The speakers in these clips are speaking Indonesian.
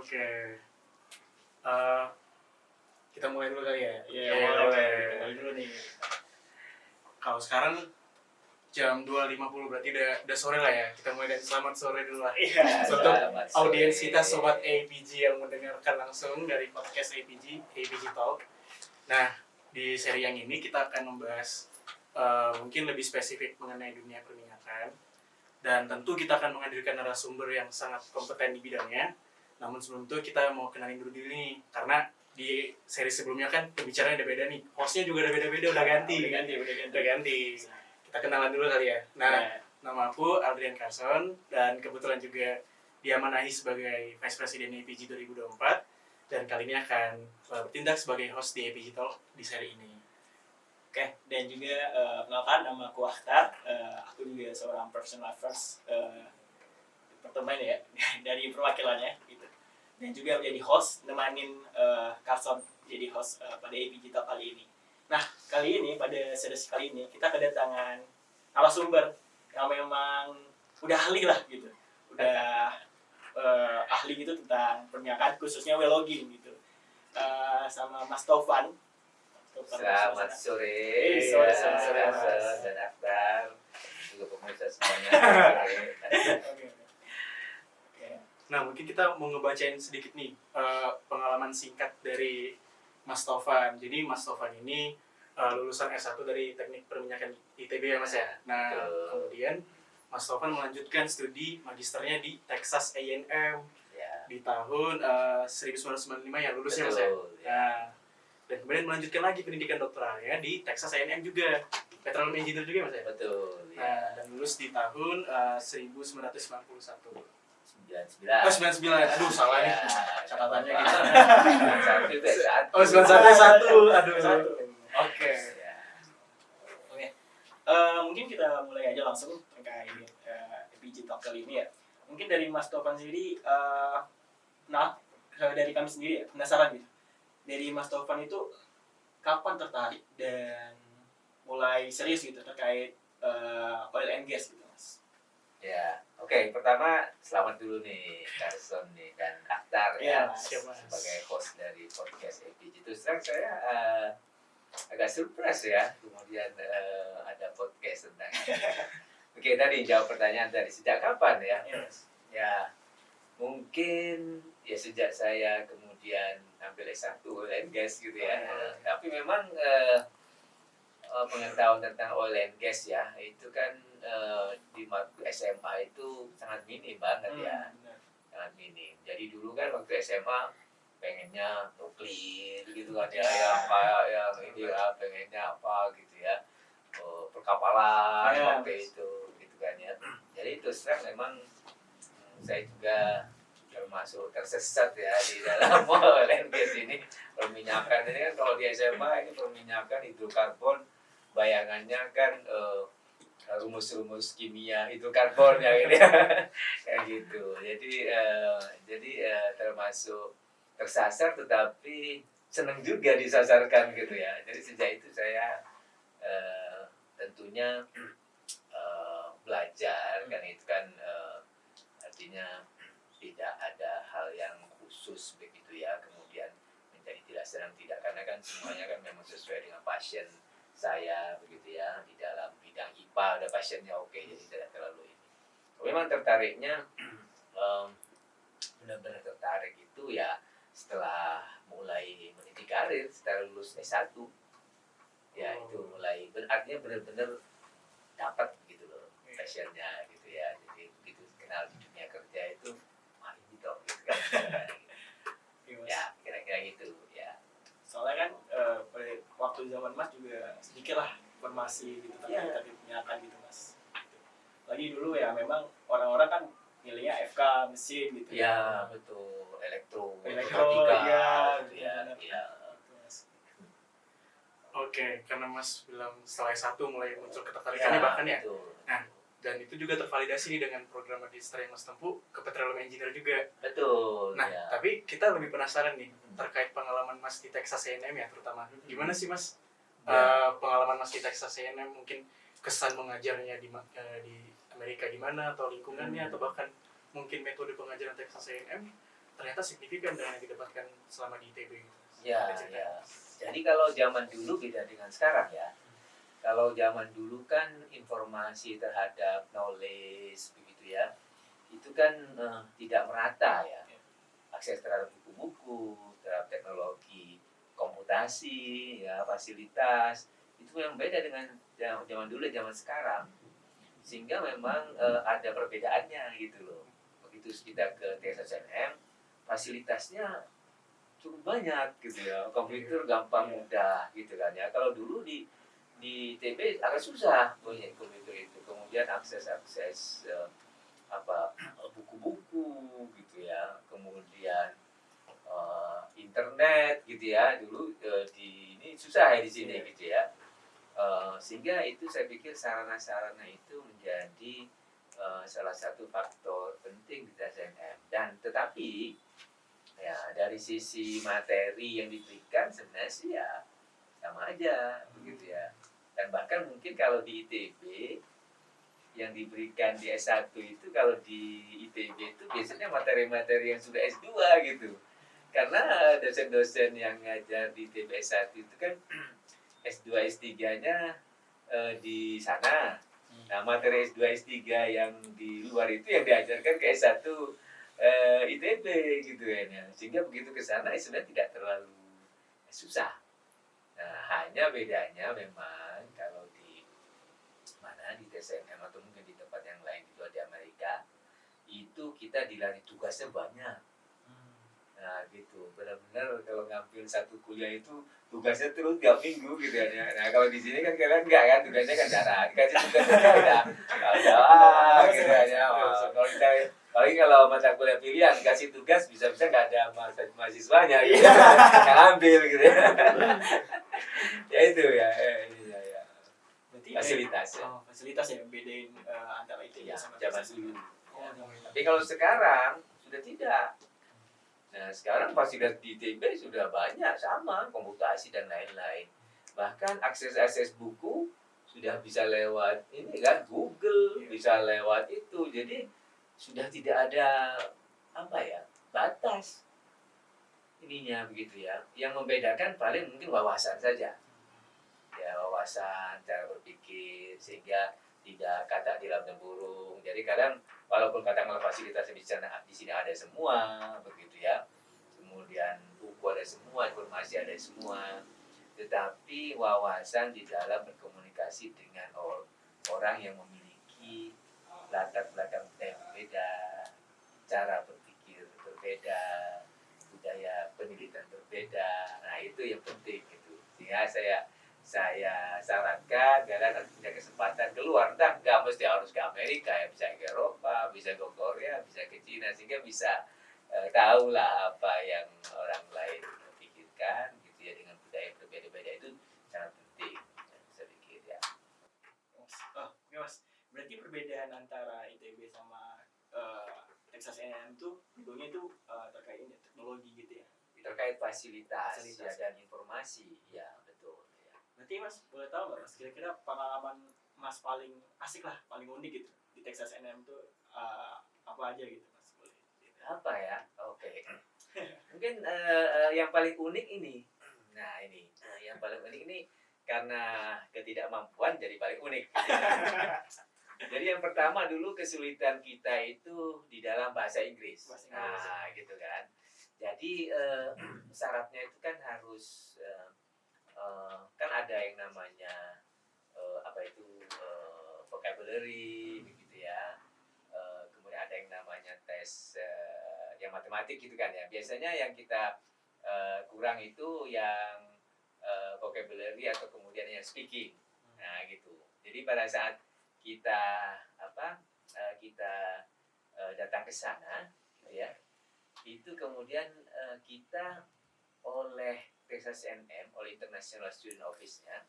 Oke. Eh, kita mulai dulu kali ya. Iya, mulai dulu nih. Kalau sekarang jam 2.50 berarti udah sore lah ya. Kita mulai dari selamat sore dulu lah. Iya. Untuk Selamat sore. audiens kita sobat APG yang mendengarkan langsung dari podcast APG Talk. Nah, di seri yang ini kita akan membahas mungkin lebih spesifik mengenai dunia perminyakan. Dan tentu kita akan menghadirkan narasumber yang sangat kompeten di bidangnya. Namun sebelum itu kita mau kenalin dulu diri nih, karena di seri sebelumnya kan pembicaranya udah beda nih, hostnya juga udah beda-beda, udah ganti. Kita kenalan dulu kali ya. Nah, nama aku Adrian Carson dan kebetulan juga diamanahi sebagai Vice President APG 2024 dan kali ini akan bertindak sebagai host di APG Talk di seri ini. Oke, dan juga kenalkan nama aku Akhtar. Aku juga seorang personal affairs departemen ya dari perwakilannya gitu. Dan juga menjadi host, nemanin Carson jadi host pada APG Talk kali ini. Nah, kali ini pada sesi kali ini kita kedatangan narasumber yang memang udah ahli lah gitu. Udah ahli gitu tentang perminyakan khususnya well logging gitu. Sama Mas Taufan. Selamat sore, Sore, Mas dan Akhtar, juga pemirsa semuanya. Oke. Nah, mungkin kita mau ngebacain sedikit nih pengalaman singkat dari Mas Taufan. Jadi Mas Taufan ini lulusan S1 dari Teknik Perminyakan ITB ya Mas ya. Nah, kemudian Mas Taufan melanjutkan studi magisternya di Texas A&M Ya. di tahun 1995 ya lulusnya Mas ya. Betul, ya. Nah, dan kemudian melanjutkan lagi pendidikan doktoralnya di Texas A&M juga, Petroleum Engineer juga Mas ya. Betul. Nah, Ya. dan lulus di tahun 1991. 99. Oh 99, aduh salah nih catatannya gitu. 91. Oh 91, aduh. Satu. Oke. Ya. Oke. Mungkin kita mulai aja langsung terkait APG Talk kali ini ya. Mungkin dari Mas Taufan sendiri, dari kami sendiri ya, penasaran gitu. Dari Mas Taufan itu kapan tertarik dan mulai serius gitu terkait oil and gas gitu Mas? Ya, oke. Pertama, selamat dulu nih Carson nih dan Akhtar Iya, ya, siap, Mas. sebagai host dari podcast APG. Terus terang saya agak surprise ya, kemudian ada podcast tentang. Oke, tadi jawab pertanyaan tadi sejak kapan ya? Yes. Ya, mungkin ya sejak saya kemudian ambil S1 oil and gas gitu ya. Tapi memang pengetahuan tentang oil and gas ya itu kan di waktu SMA itu sangat minim banget ya, Benar. sangat minim. Jadi dulu kan waktu SMA pengennya nuklir gitu kan ya, yang kayak yang ini ya, pengennya apa gitu ya, perkapalan Ya, waktu itu gitu kan ya. Jadi terus terang memang saya juga termasuk tersesat ya di dalam oil and gas ini. Perminyakan ini kan kalau di SMA ini perminyakan hidrokarbon, bayangannya kan rumus-rumus kimia hidrokarbon ya gitu ya. Kayak gitu. Jadi termasuk tersasar tetapi senang juga disasarkan gitu ya. Jadi sejak itu saya tentunya belajar kan itu kan artinya tidak ada hal yang khusus begitu ya, kemudian menjadi tidak senang tidak, karena kan semuanya kan memang sesuai dengan passion saya begitu ya. Di dalam bidang IPA ada passionnya oke, jadi tidak terlalu ini. Memang tertariknya benar-benar tertarik itu ya setelah mulai meniti karir, setelah lulus S1 ya. Itu mulai artinya benar-benar dapat gitu loh passionnya gitu ya. Jadi begitu kenal di dunia kerja itu gitu kan. Oke, Mas. Ya kira-kira gitu ya. Soalnya kan pada waktu zaman Mas juga sedikit lah informasi gitu Iya. tentang perminyakan gitu Mas. Lagi dulu ya memang orang-orang kan milihnya FK mesin gitu. Ya betul, Elektro, elektronika iya, gitu ya. benar. Iya. Gitu, Mas. Oke, karena Mas bilang setelah S1 mulai muncul ketertarikannya bahkan ya. Betul. Dan itu juga tervalidasi nih dengan program magister yang Mas tempuh ke Petroleum Engineer juga. Betul. Nah, ya. tapi kita lebih penasaran nih terkait pengalaman Mas di Texas A&M ya terutama. Gimana sih Mas pengalaman Mas di Texas A&M, mungkin kesan mengajarnya di Amerika gimana, atau lingkungannya, atau bahkan mungkin metode pengajaran Texas A&M ternyata signifikan dengan yang didapatkan selama di ITB gitu. Ya, Ada cerita? ya. Jadi kalau zaman dulu beda dengan sekarang ya. Kalau zaman dulu kan informasi terhadap knowledge begitu ya, itu kan tidak merata ya. Akses terhadap buku-buku, terhadap teknologi komputasi, ya fasilitas itu yang beda dengan zaman dulu dan zaman sekarang. Sehingga memang ada perbedaannya gitu loh. Begitu kita ke TSSNM, fasilitasnya cukup banyak gitu ya, komputer gampang mudah gitu kan ya. Kalau dulu di TB agak susah punya komputer itu, kemudian akses buku-buku gitu ya, kemudian internet gitu ya. Dulu di ini susah ya di sini gitu ya. Sehingga itu saya pikir sarana-sarana itu menjadi salah satu faktor penting di TSNM. Dan tetapi ya dari sisi materi yang diberikan sebenarnya sih ya sama aja begitu ya. Dan bahkan mungkin kalau di ITB yang diberikan di S1 itu, kalau di ITB itu biasanya materi-materi yang sudah S2 gitu. Karena dosen-dosen yang ngajar di ITB S1 itu kan S2 S3-nya di sana. Nah, materi S2 S3 yang di luar itu yang diajarkan ke S1 ITB gitu ya. Sehingga begitu ke sana sebenarnya tidak terlalu susah. Nah, hanya bedanya memang kalau di mana di TSNM atau mungkin di tempat yang lain di luar di Amerika itu kita dilatih tugasnya banyak. Nah gitu, benar-benar kalau ngambil satu kuliah itu tugasnya terus tiap minggu gitu ya. Nah kalau di sini kan kalian enggak kan, tugasnya kan jarang. Dikasih tugasnya udah gitu ya. Kalau kita paling kalau mata kuliah pilihan dikasih tugas bisa-bisa nggak ada mahasiswanya gitu, nggak ambil gitu ya. Ya itu ya. Berarti Fasilitas ya. Fasilitas ya bedain antara ITB Ya, sama zaman TSSNM. dulu. Oh, Tapi kalau sekarang sudah tidak. Nah, sekarang fasilitas di ITB sudah banyak, sama, komputasi dan lain-lain. Bahkan akses buku sudah bisa lewat ini kan, Google, bisa lewat itu. Jadi sudah tidak ada batas ininya begitu ya. Yang membedakan paling mungkin wawasan saja. Ya, wawasan, cara berpikir, sehingga tidak kata di dalam burung. Jadi kadang walaupun katakanlah fasilitas di sini ada semua begitu ya, kemudian buku ada semua, informasi ada semua, tetapi wawasan di dalam berkomunikasi dengan orang yang memiliki latar belakang yang berbeda, cara berpikir berbeda, budaya pendidikan berbeda. Nah itu yang penting gitu. Sehingga saya sarankan kalian punya kesempatan keluar, nggak mesti harus ke Amerika ya, bisa ke Eropa, bisa ke Korea, bisa ke Cina, sehingga bisa tahu lah apa yang orang lain pikirkan gitu ya, dengan budaya berbeda-beda. Itu sangat penting saya pikir ya. Oke mas, berarti perbedaan antara ITB sama Texas A&M itu bedanya itu terkait teknologi gitu ya, Terkait fasilitas. Ya, Fasilitas. dan informasi ya, betul ya. Berarti mas boleh tahu nggak mas kira-kira pengalaman mas paling asik lah, paling unik gitu di Texas A&M itu apa aja gitu mas, boleh? Apa ya? Oke. Mungkin yang paling unik ini. Nah, ini. Yang paling unik ini karena ketidakmampuan jadi paling unik. Jadi yang pertama dulu kesulitan kita itu di dalam bahasa Inggris. Nah, gitu kan. Jadi syaratnya itu kan harus kan ada yang namanya vocabulary begitu ya. Kemudian ada yang namanya tes yang matematik gitu kan ya. Biasanya yang kita kurang itu yang vocabulary atau kemudian yang speaking. Nah gitu. Jadi pada saat kita datang ke sana gitu ya, itu kemudian kita oleh Texas A&M, oleh International Student Office-nya,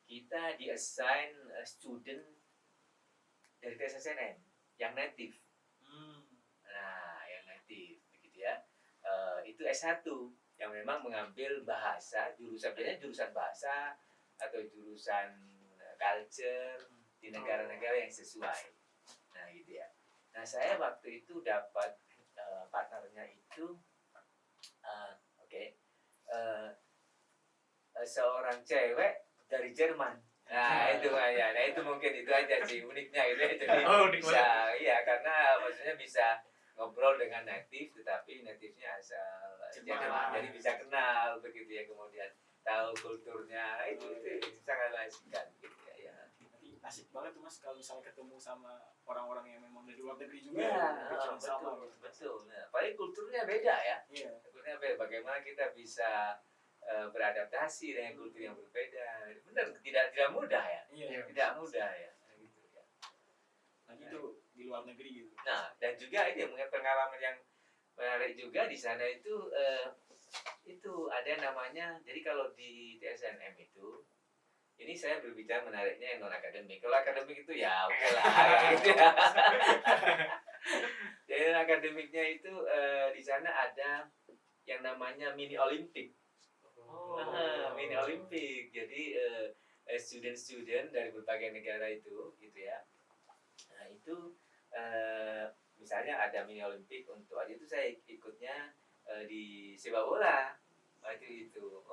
kita di-assign student dari Texas A&M yang native. Nah, yang native begitu ya. Itu S1 yang memang mengambil bahasa, jurusan bahasa atau jurusan culture di negara-negara yang sesuai. Nah, gitu ya. Nah, saya waktu itu dapat partnernya itu itu oke, eh, seorang cewek dari Jerman. Nah itu ya, nah itu mungkin itu aja sih uniknya gitu. Jadi Oh, unik bisa, iya karena maksudnya bisa ngobrol dengan native, tetapi native-nya asal Jerman. Jerman, jadi bisa kenal begitu ya, kemudian tahu kulturnya, itu sangat mengasihkan gitu ya. Nanti asik banget tuh Mas kalau misalnya ketemu sama orang-orang yang memang dari luar negeri juga Ya, pikiran sama betul, gitu. betul. Nah, paling kulturnya beda ya. Iya. Kulturnya beda. Bagaimana kita bisa beradaptasi dengan kultur yang berbeda? Benar, tidak mudah ya. Iya. Tidak mudah ya. Gitu ya. Lagi tuh di luar negeri gitu. Nah, dan juga ini mengenai pengalaman yang menarik juga di sana itu ada namanya. Jadi kalau di TSNM itu, ini saya berbicara menariknya yang non akademik. Kalau akademik itu ya oke lah. Gitu ya. Jadi akademiknya itu di sana ada yang namanya mini Olimpik. Mini Olimpik. Jadi student-student dari berbagai negara itu, gitu ya. Nah itu misalnya ada mini Olimpik untuk aja itu saya ikutnya di sepak bola waktu itu.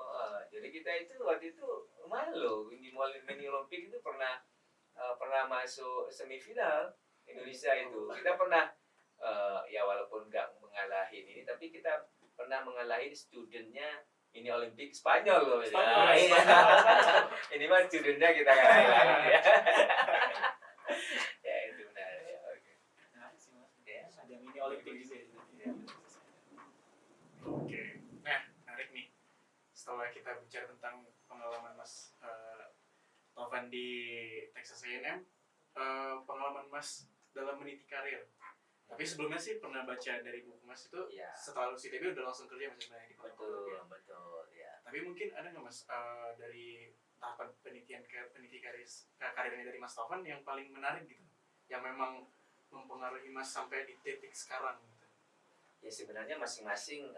Jadi kita itu waktu itu malu mini Olimpik itu pernah masuk semifinal Indonesia itu. Kita pernah ya walaupun nggak mengalahin ini, tapi kita pernah mengalahin studentnya ini Olimpik Spanyol loh. Spanyol. Ini mah studentnya kita kalahin lagi ya. Ya itu benar ya. Oke. Nah, sih Mas. Ya. Ada mini Olimpik juga. Ya. Oke. Nah, menarik nih. Setelah kita bicara tentang pengalaman Mas Tovan di Texas A&M, pengalaman Mas dalam meniti karir. Tapi sebelumnya sih pernah baca dari buku Mas itu, Iya. setelah lulus ITB udah langsung kerja Mas sebenarnya di Betul, betul ya. Tapi mungkin ada nggak Mas dari tahapan karirnya dari Mas Tovan yang paling menarik gitu, yang memang mempengaruhi Mas sampai di titik sekarang gitu? Ya sebenarnya masing-masing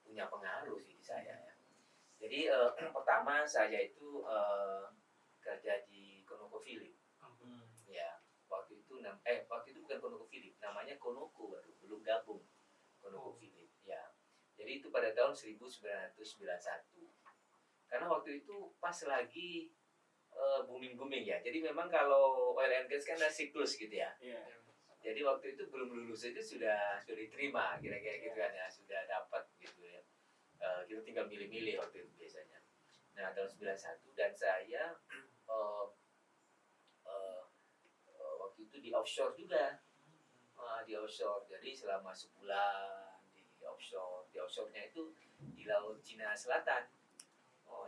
punya pengaruh sih di saya ya. Jadi pertama saya itu kerja di ConocoPhillips. Ya, waktu itu bukan ConocoPhillips, namanya Conoco baru belum gabung ConocoPhillips. Ya. Jadi itu pada tahun 1991. Karena waktu itu pas lagi booming ya. Jadi memang kalau oil and gas kan ada siklus gitu ya. Iya. Jadi waktu itu belum lulus itu sudah diterima kira-kira gitu kan ya, sudah dapat gitu ya. Kita tinggal milih-milih waktu itu biasanya. Nah tahun 91 dan saya waktu itu di offshore juga. Di offshore, jadi selama sebulan di offshore. Di offshore-nya itu di Laut Cina Selatan.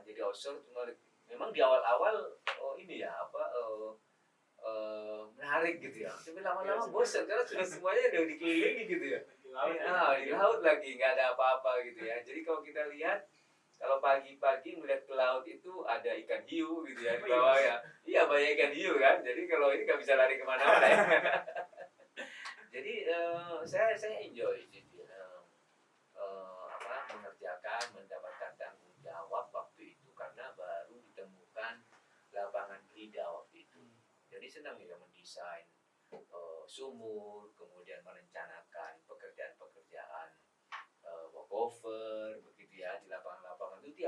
Jadi offshore cuma memang di awal-awal ini ya menarik gitu ya. Tapi lama-lama bosan karena sudah semuanya udah dikelilingi gitu ya. Di laut lagi nggak ada apa-apa gitu ya. Jadi kalau kita lihat, kalau pagi-pagi melihat ke laut itu ada ikan hiu gitu ya di bawah ya. Iya banyak ikan hiu kan. Jadi kalau ini nggak bisa lari kemana-mana ya. Jadi saya enjoy gitu ya. Mengerjakan, mendapatkan tanggung jawab waktu itu karena baru ditemukan lapangan berida waktu itu. Jadi senang ya mendesain sumur, kemudian merencanakan pekerjaan-pekerjaan walkover begitu ya di lapangan-lapangan itu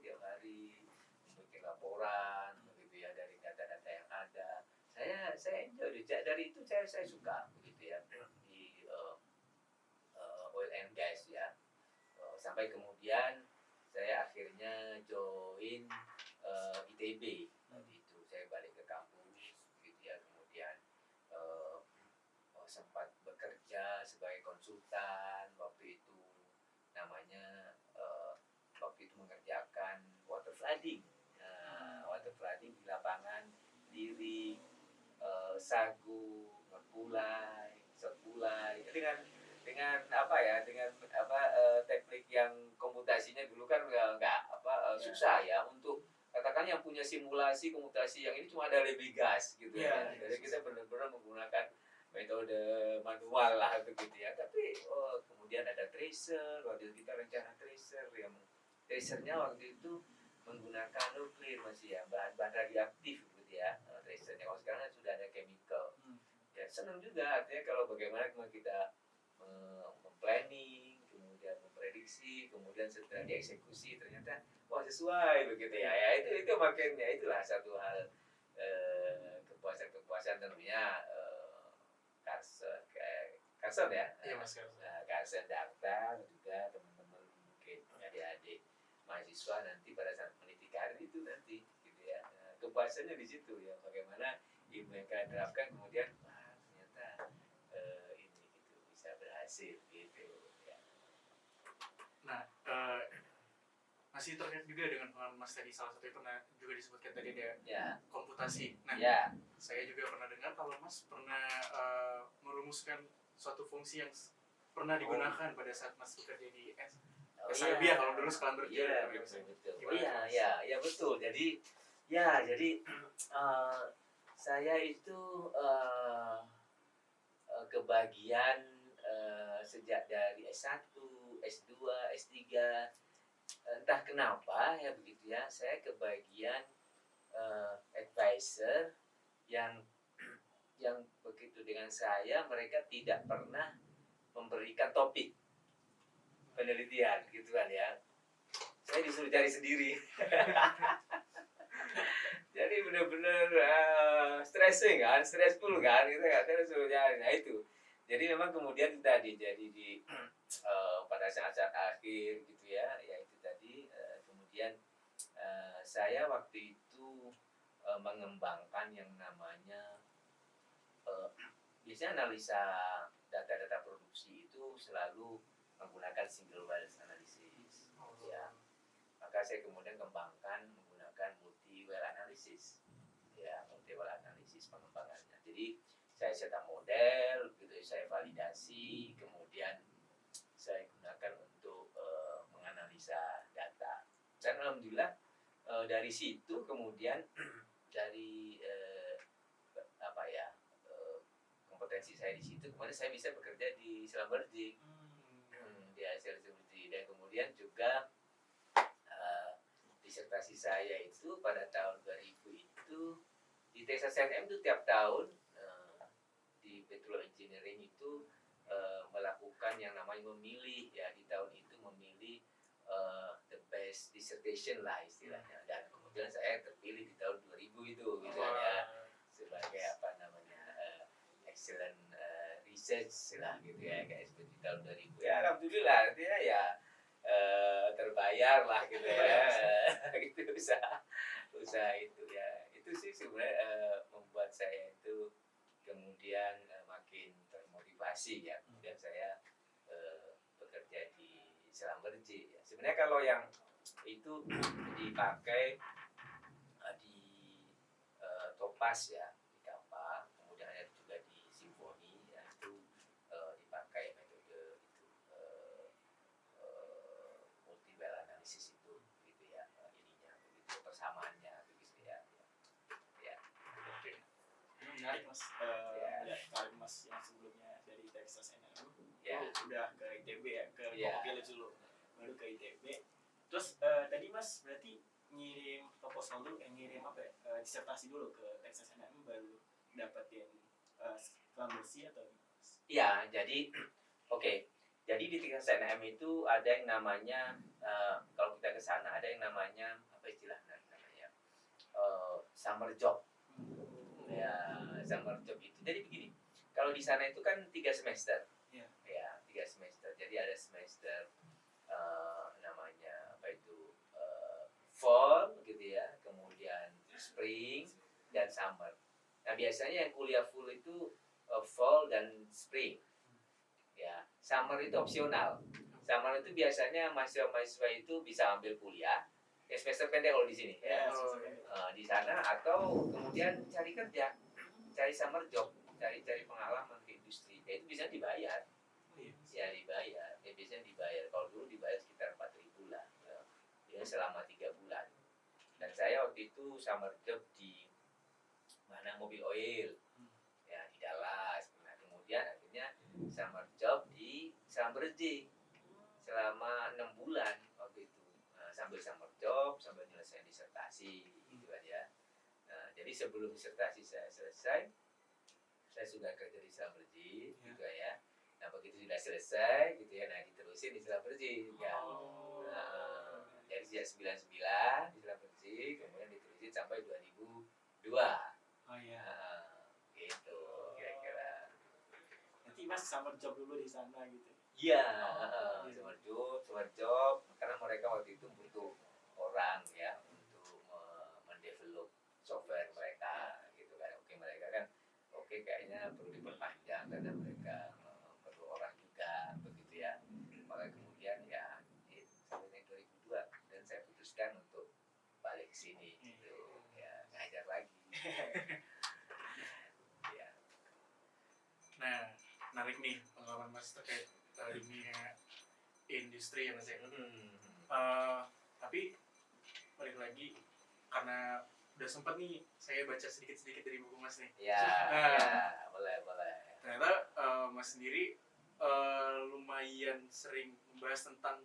tiap hari membuat laporan begitu ya dari data-data yang ada. Saya enjoy dari itu saya suka begitu ya di oil and gas ya. Sampai kemudian saya akhirnya join ITB waktu itu. Saya balik ke kampus gitu ya, kemudian sempat bekerja sebagai konsultan waktu itu, namanya waktu itu mengerjakan water flooding. Water flooding di lapangan Diri, Sagu, Merpulai, Sepulai dengan teknik yang komputasinya dulu kan nggak susah ya untuk katakan yang punya simulasi komputasi yang ini cuma ada lebih gas gitu ya. Jadi kita benar-benar menggunakan metode manual lah begitu ya. Tapi kemudian ada tracer, waktu itu kita rencana tracernya waktu itu menggunakan nuklir masih ya, bahan radioaktif gitu ya. Tracernya kalau sekarang kan sudah ada chemical. Ya senang juga artinya kalau bagaimana kita memplanning dieksekusi ternyata wah sesuai begitu ya. Ya itu makanya itulah satu hal kepuasan tentunya Carson ya. Iya Mas Carson. Carson daftar juga teman-teman mungkin adik-adik mahasiswa nanti pada saat meniti karir itu nanti gitu ya. Kepuasannya di situ ya, bagaimana ilmu yang kalian terapkan kemudian wah ternyata ini gitu bisa berhasil gitu ya. Nah, masih terkait juga dengan pengalaman Mas tadi, salah satu itu juga disebutkan tadi ada Ya. komputasi. Nah, Ya. saya juga pernah dengar kalau Mas pernah merumuskan suatu fungsi yang pernah digunakan pada saat Mas bekerja di SIB ya, kalau dulu sekolah bekerja. Iya, betul. Oh iya, betul. Jadi saya itu kebagian sejak dari S1, S2, S3, entah kenapa ya begitu ya, saya kebagian advisor yang begitu dengan saya, mereka tidak pernah memberikan topik penelitian gitu kan ya. Saya disuruh cari sendiri. Jadi benar-benar stressing kan, stressful kan, gitu kan, saya disuruh cari. Nah itu. Jadi memang kemudian tadi jadi di pada saat-saat akhir gitu ya, itu tadi kemudian saya waktu itu mengembangkan yang namanya biasanya analisa data-data produksi itu selalu menggunakan single well analysis. Ya. Maka saya kemudian kembangkan menggunakan multi well analysis. Ya, multi well analysis pengembangannya. Jadi saya cetak model, gitu, saya validasi, kemudian saya gunakan untuk menganalisa data. Dan alhamdulillah dari situ kemudian dari kompetensi saya di situ, kemudian saya bisa bekerja di Schlumberger, di hasil Schlumberger, dan kemudian juga disertasi saya itu pada tahun 2000 itu di Texas A&M itu tiap tahun di Petrol Engineering itu melakukan yang namanya memilih ya, di tahun itu memilih the best dissertation lah istilahnya, dan kemudian saya terpilih di tahun 2000 itu gitu ya, sebagai apa namanya excellent research lah gitu ya, kayak seperti tahun 2000 ya, alhamdulillah artinya ya terbayar lah gitu ya. Gitu usaha itu ya, itu sih sebenarnya membuat saya itu kemudian makin termotivasi ya, kemudian saya bekerja di Schlumberger ya. Sebenarnya kalau yang itu dipakai di Topaz ya, di Kapal, kemudian ada juga di Symphony ya, itu dipakai metode itu multi well analysis itu gitu ya, ininya begitu, persamaannya begitu ya. Ya. Oke. Menarik Mas, melihat karir Mas yang sebelumnya dari Texas A&M udah ke ITB ya, ke Philips dulu, baru ke ITB. Terus tadi Mas berarti ngirim proposal dulu, ngirim apa ya, disertasi dulu ke Texas A&M baru dapetin Schlumberger atau gimana? Iya, jadi jadi di Texas A&M itu ada yang namanya kalau kita ke sana ada yang namanya apa istilahnya namanya summer job. Ya, summer job itu. Jadi begini, kalau di sana itu kan 3 semester. Ya, 3 semester. Jadi ada semester namanya apa itu fall gitu ya, kemudian spring dan summer. Nah, biasanya yang kuliah full itu fall dan spring. Ya, summer itu opsional. Summer itu biasanya mahasiswa itu bisa ambil kuliah ya, semester pendek kalau di sini ya. Di sana atau kemudian cari kerja, cari summer job, cari pengalaman ke industri. Ya, itu bisa dibayar. Ya dibayar, ya biasanya dibayar. Kalau dulu dibayar sekitar 4.000 lah, ya selama 3 bulan. Dan saya waktu itu summer job di mana mobil oil, ya di Dallas. Nah, kemudian akhirnya summer job di Schlumberger selama 6 bulan waktu itu. Nah, sambil summer job, sambil nyelesain disertasi, gitu kan ya. Nah, jadi sebelum disertasi saya selesai, saya sudah kerja di Schlumberger, gitu ya. Nah, begitu sudah selesai gitu ya, nah diterusin di Schlumberger ya. Nah, sejak 99 di Seram Bersih, kemudian diterusin sampai 2002. Oh iya. Gitu kira-kira. Nanti Mas summer job dulu di sana gitu. Iya, Oh, summer job, karena mereka waktu itu butuh orang ya untuk mendevelop software mereka gitu kan. Oke, mereka kan kayaknya perlu diperpanjang karena mereka perlu orang juga begitu ya. Maka kemudian ya sampai tahun 2002 dan saya putuskan untuk balik ke sini gitu ya, ngajar lagi. Ya. Nah, menarik nih pengalaman Mas terkait dunia industri ya Mas ya. Tapi balik lagi karena udah sempat nih saya baca sedikit-sedikit dari buku Mas nih. Ya, ya, boleh. Ternyata Mas sendiri lumayan sering membahas tentang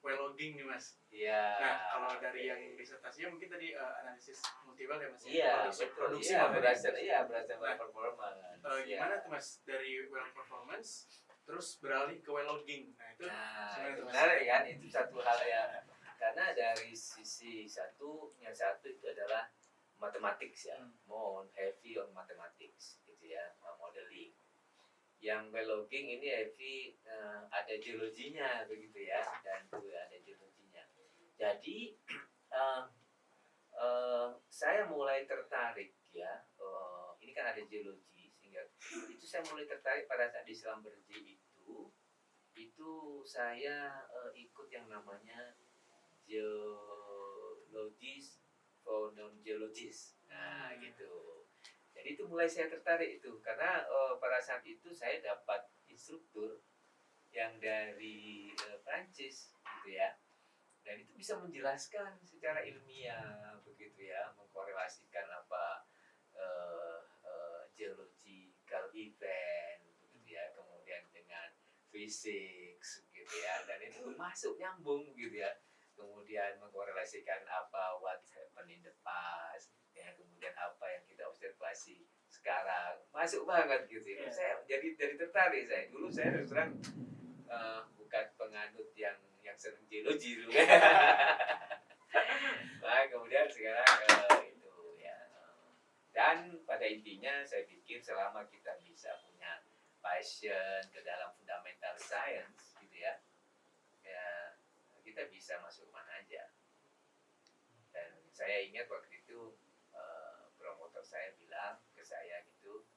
well logging nih Mas. Iya. Nah, kalau dari yang disertasinya mungkin tadi analisis multival ya Mas. Iya, produksi iya, makanya. berasal dari performance. Gimana tuh Mas dari well performance terus beralih ke well logging? Nah, itu gimana tuh Mas? Benar kan, itu satu hal yang karena dari sisi yang satu itu adalah mathematics ya, more heavy on mathematics gitu ya, modeling. Yang well logging ini heavy ada geologinya begitu ya, dan juga ada geologinya. Jadi saya mulai tertarik ya, ini kan ada geologi sehingga itu saya mulai tertarik pada saat di Seram Bersih itu saya ikut yang namanya geologis for non-geologis. Nah, gitu. Jadi itu mulai saya tertarik itu karena pada saat itu saya dapat instruktur yang dari Prancis gitu ya. Dan itu bisa menjelaskan secara ilmiah begitu ya, mengkorelasikan apa geological event begitu ya, kemudian dengan fisik gitu ya, dan itu masuk nyambung gitu ya. Kemudian mengkorelasikan apa what happened in the past ya, kemudian apa yang kita observasi sekarang, masuk banget gitu ya. Saya jadi tertarik. Dulu saya terus terang bukan penganut yang sering geologi dulu. Nah, kemudian sekarang itu ya. Dan pada intinya saya pikir selama kita bisa punya passion ke dalam fundamental science gitu ya, ya kita bisa masuk mana aja. Dan saya ingat waktu itu promotor saya bilang ke saya gitu,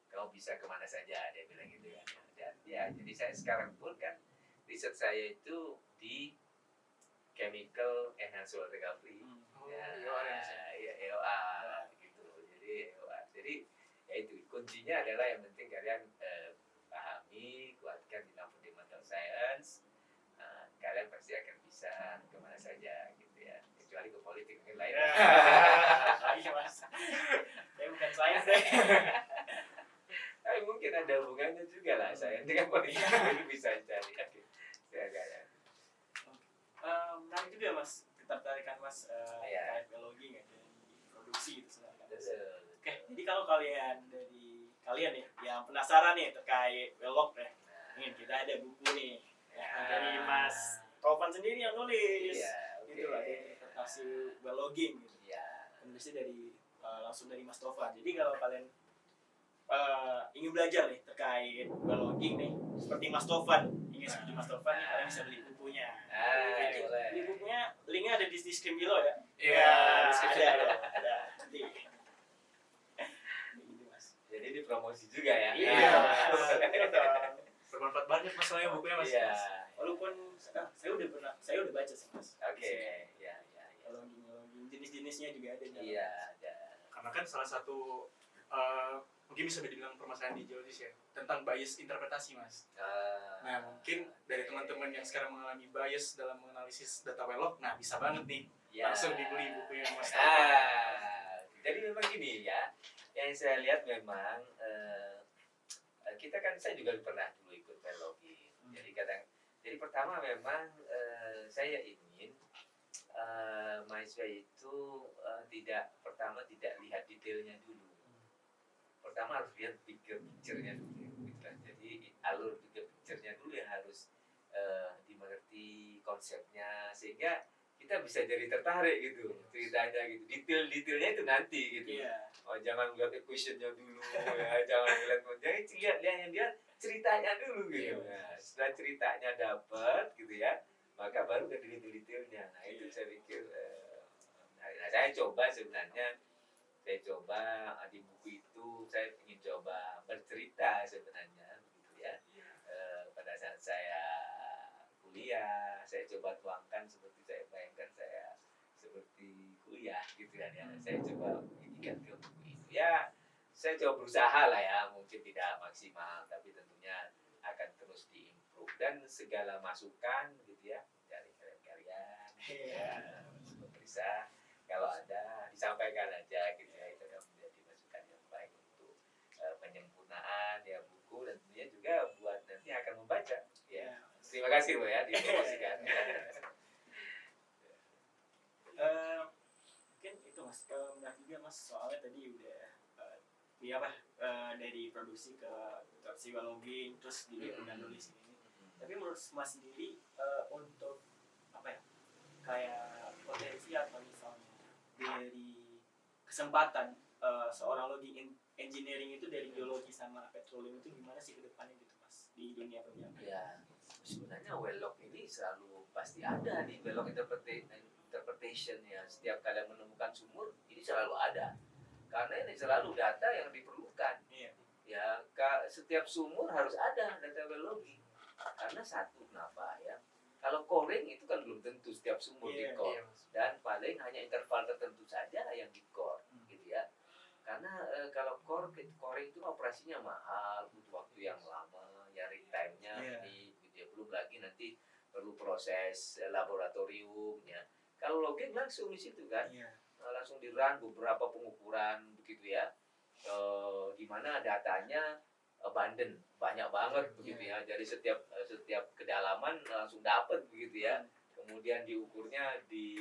kau bisa kemana saja, dia bilang gitu ya. Dan ya, jadi saya sekarang pun kan riset saya itu di chemical enhanced water recovery. EOA gitu. Jadi EOA. Jadi ya itu kuncinya adalah yang penting kalian pahami, kuatkan di dalam fundamental science. Kalian pasti akan bisa kemana saja gitu ya. Kecuali ke politik mungkin lain. Iya Mas. Saya bukan sains deh. Tapi mungkin ada hubungannya juga lah saya dengan politik. Ini bisa cari. Menarik juga Mas, ketertarikan Mas terkait biologi ya, dan produksi itu sebenarnya. Oke, jadi kalau kalian ya yang penasaran nih terkait Velog ya, nih kita ada buku nih dari Mas Taufan sendiri yang nulis, gitu lah, disertasi biologi gitu. Penulisnya langsung dari Mas Taufan. Jadi kalau kalian ingin belajar nih terkait biologi nih, seperti Mas Taufan, kalian bisa beli bukunya. Di bukunya linknya ada di description below ya. Iya, ada. Gitu Mas. Jadi dipromosi juga ya. Iya. Bermanfaat banget masalahnya bukunya Mas. Iya. Walaupun saya udah baca sih Mas. Oke, ya. Biologi jenis-jenisnya juga ada. Iya, ada. Karena kan salah satu mungkin bisa dibilang permasalahan di geologis ya, tentang bias interpretasi Mas. Nah, mungkin dari teman-teman yang sekarang mengalami bias dalam menganalisis data well log, nah bisa banget nih langsung dibeli bukunya Mas. Jadi memang gini ya, yang saya lihat memang saya juga pernah dulu ikut biologi. Jadi pertama memang saya ingin mahasiswa itu tidak lihat detailnya dulu. Pertama harus lihat bigger picture-nya dulu gitu kan. Jadi alur bigger picture-nya dulu yang harus dimengerti konsepnya, sehingga kita kita bisa jadi tertarik gitu ceritanya gitu, detailnya itu nanti gitu. Iya. Oh, jangan lihat equationnya dulu ya, jangan lihat lihat yang dia ceritanya dulu gitu. Nah, setelah ceritanya dapat gitu ya, maka baru ke detail-detailnya. Nah itu saya pikir nah, saya coba sebenarnya di buku itu saya ingin coba bercerita sebenarnya gitu ya. Pada saat saya kuliah, saya coba tuangkan seperti saya bayangkan saya seperti kuliah gitu kan ya. Saya coba ikat ke buku itu ya. Saya coba berusaha lah ya, mungkin tidak maksimal, tapi tentunya akan terus diimprove dan segala masukan gitu ya dari kalian ya, pemeriksa kalau ada disampaikan aja gitu ya, itu akan menjadi masukan yang baik untuk penyempurnaan ya buku dan tentunya juga buat nanti akan membaca ya. Terima kasih loh ya dipromosikan. Mungkin itu Mas, menarik juga Mas, soalnya tadi udah dari produksi ke visual logging terus juga udah nulis ini. Tapi menurut Mas sendiri untuk apa ya, kayak potensi atau misalnya dari kesempatan seorang logging engineering itu dari geologi sama petroleum itu gimana sih ke depannya gitu Mas di dunia perminyakan? Ya, sebenarnya well-log ini selalu pasti ada di well-log interpretation ya. Setiap kalian menemukan sumur, ini selalu ada. Karena ini selalu data yang diperlukan. Iya. Ya, setiap sumur harus ada data well logging. Karena satu, kenapa ya? Kalau coring itu kan belum tentu setiap sumur di core. Dan paling hanya interval tertentu saja yang di core, gitu ya. Karena kalau coring itu operasinya mahal, butuh waktu yang lama, ya rig time-nya ini gitu ya. Belum lagi nanti perlu proses laboratorium ya. Kalau logging langsung di situ kan, langsung di-run beberapa pengukuran begitu ya, di mana datanya abundant, banyak banget begitu ya. Jadi setiap kedalaman langsung dapat begitu ya. Kemudian diukurnya di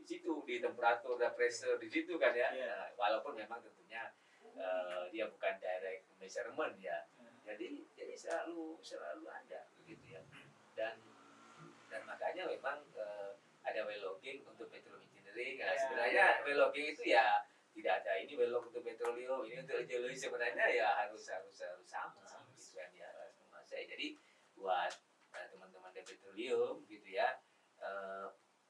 situ, di temperatur dan pressure di situ kan ya. Nah, walaupun memang tentunya dia bukan direct measurement ya. Jadi selalu ada begitu ya. Dan makanya memang ada well logging untuk petroleum engineering. Nah, sebenarnya well logging itu ya tidak ada ini well log untuk petroleum, ini untuk geologi, sebenarnya ya harus sama gitu kan ya, harus menguasai. Jadi buat teman-teman di petroleum gitu ya,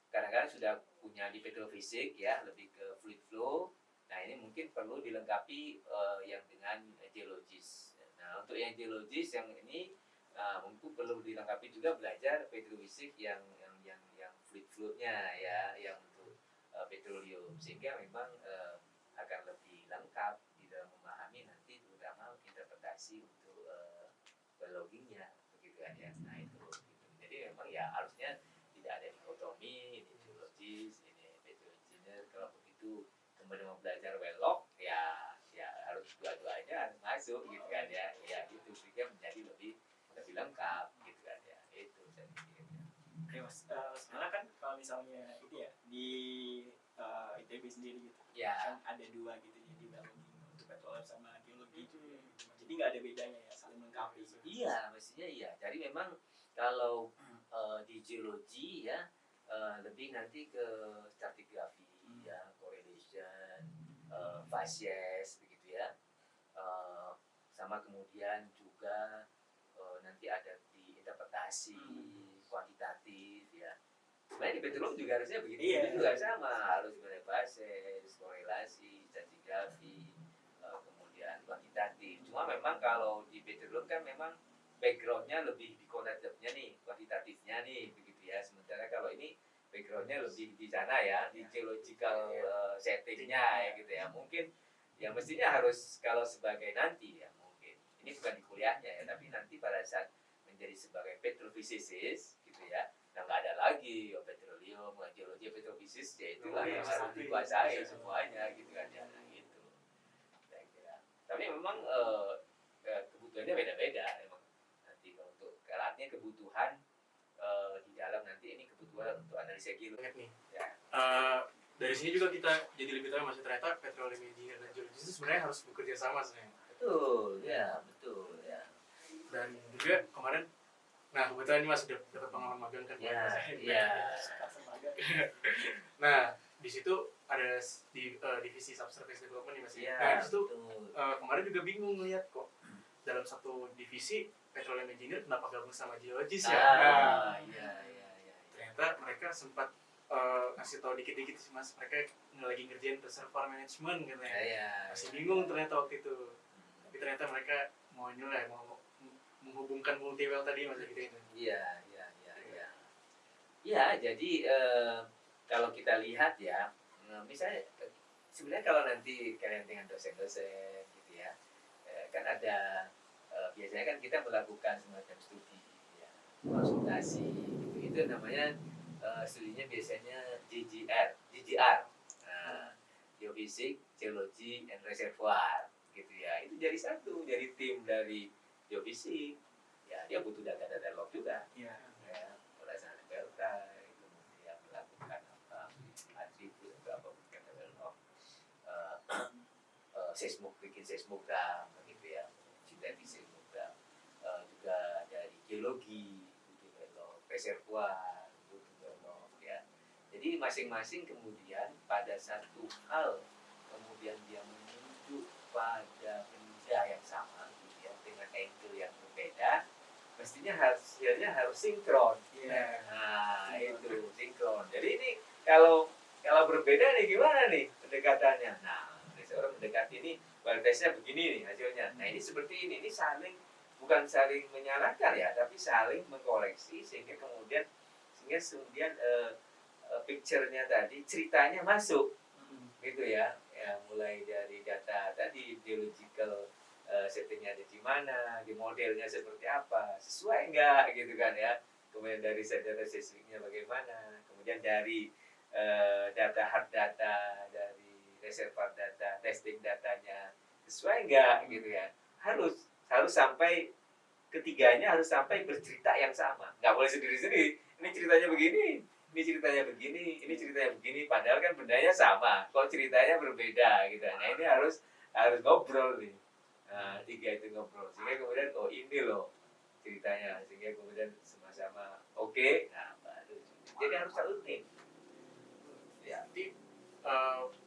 kadang-kadang sudah punya di petrofisik ya, lebih ke fluid flow. Nah ini mungkin perlu dilengkapi yang dengan geologis. Nah untuk yang geologis yang ini mungkin perlu dilengkapi juga belajar petrofisik yang fluid flow-nya ya, yang untuk petroleum, sehingga memang akan lebih lengkap di dalam memahami nanti terutama interpretasi untuk logging-nya begitu kan ya. Nah itu gitu. Jadi memang ya harusnya tidak ada dikotomi, ini geologis, ini petroengineer. Kalau begitu kemudian mau belajar well log ya harus dua-duanya harus masuk gitu kan ya. Ya itu sehingga menjadi lebih lengkap gitu kan ya. Itu saya pikir ya. Oke Mas, sebenarnya kan kalau misalnya itu ya di ITB sendiri gitu, kan ada dua gitu, jadi biologi untuk petroleum sama geologi, jadi nggak ada bedanya ya, saling melengkapi gitu. Iya, mestinya iya. Jadi memang kalau di geologi ya lebih nanti ke stratigraphy ya, correlation, facies begitu ya, sama kemudian juga nanti ada di interpretasi kuantitatif ya. Sebenarnya di petroleum juga harusnya begitu, juga sama, harus facies, korelasi, stratigraphy, kemudian kuantitatif. Cuma memang kalau di petroleum kan memang backgroundnya lebih di kuantitatifnya nih, kuantitatifnya nih begitu ya. Sementara kalau ini backgroundnya lebih di sana ya, di geological settingnya ya gitu ya. Mungkin ya mestinya harus kalau sebagai nanti ya mungkin ini bukan di kuliahnya ya, tapi nanti pada saat menjadi sebagai petrophysicist gitu ya, nah nggak ada lagi petroleum, geologi, petrofisis, ya itulah yang harus dikuasai semuanya gitu kan ya, nah, gitu saya kira. Tapi memang kebutuhannya beda-beda memang nanti kalau untuk alatnya kebutuhan di dalam nanti ini kebutuhan untuk analisa geologi ya. Dari sini juga kita jadi lebih tahu Mas, ternyata petroleum engineer dan geologis itu sebenarnya harus bekerja sama sebenarnya. Betul ya. Dan juga kemarin, nah kebetulan ini Mas sudah dapat pengalaman magang kan? Iya. Nah, di situ ada divisi subsurface development nih Mas. Iya, Nah, di situ betul. kemarin juga bingung ngeliat kok dalam satu divisi petroleum engineer kenapa gabung sama geologis ya. Nah, Iya, iya, iya. ternyata mereka sempat ngasih tahu dikit-dikit sih Mas, mereka lagi ngerjain reservoir management katanya. Iya. Masih bingung ternyata waktu itu. Tapi ternyata mereka mau nyulai, mau menghubungkan multi well tadi Mas gitu itu. Iya, iya, iya, iya. Ya, jadi kalau kita lihat ya, misalnya sebenarnya kalau nanti kalian dengan dosen-dosen gitu ya, kan ada biasanya kan kita melakukan semacam studi, ya, konsultasi gitu. Itu namanya studinya biasanya GGR, nah, Geofisik, Geologi, and Reservoir gitu ya. Itu jadi satu, jadi tim dari geofisik. Ya, dia butuh data-data log juga. Iya. Ya, pelaksanaan beltai, kemudian melakukan apa atribut atau apa bukan level of bikin seismogram gitu ya, sintetis seismogram. Juga dari geologi butuh level reservoir butuh level ya. Jadi masing-masing kemudian pada satu hal kemudian dia menuju pada benda yang sama gitu ya, dengan angle yang berbeda, mestinya hasilnya harus sinkron. Iya. Nah, itu sinkron. Jadi ini kalau berbeda nih gimana nih pendekatannya? Nah, seorang mendekati ini kualitasnya begini nih hasilnya. Nah, ini seperti ini saling bukan saling menyalahkan ya, tapi saling mengkoreksi sehingga kemudian picture-nya tadi, ceritanya masuk gitu ya. Ya, mulai dari data tadi geological settingnya ada di mana, di modelnya seperti apa, sesuai enggak gitu kan ya. Kemudian dari data seismiknya bagaimana, kemudian dari data hard data, dari reservoir data, testing datanya sesuai enggak gitu ya. Harus sampai ketiganya harus sampai bercerita yang sama, nggak boleh sendiri-sendiri. Ini ceritanya begini, ini ceritanya begini, ini ceritanya begini, padahal kan bendanya sama, kok ceritanya berbeda gitu. Nah, ini harus ngobrol nih. Nah, tiga itu ngobrol sehingga kemudian oh ini loh ceritanya, sehingga kemudian sama-sama oke. Nah, baru jadi harus satu tim. Ya, Jadi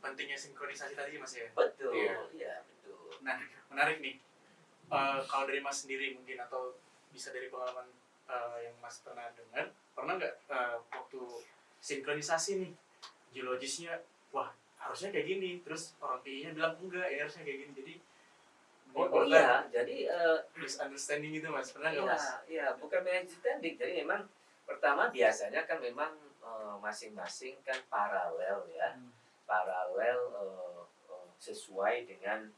pentingnya sinkronisasi tadi Mas ya. betul. Iya. Iya, betul. Nah, menarik nih. Kalau dari Mas sendiri mungkin atau bisa dari pengalaman yang Mas pernah dengar, pernah nggak waktu sinkronisasi nih geologisnya, wah harusnya kayak gini, terus orang PI-nya bilang enggak, ya harusnya kayak gini, jadi Iya, jadi misunderstanding itu Mas, pernah nggak Mas? iya, bukan misunderstanding. Jadi memang pertama biasanya kan memang masing-masing kan paralel ya, paralel sesuai dengan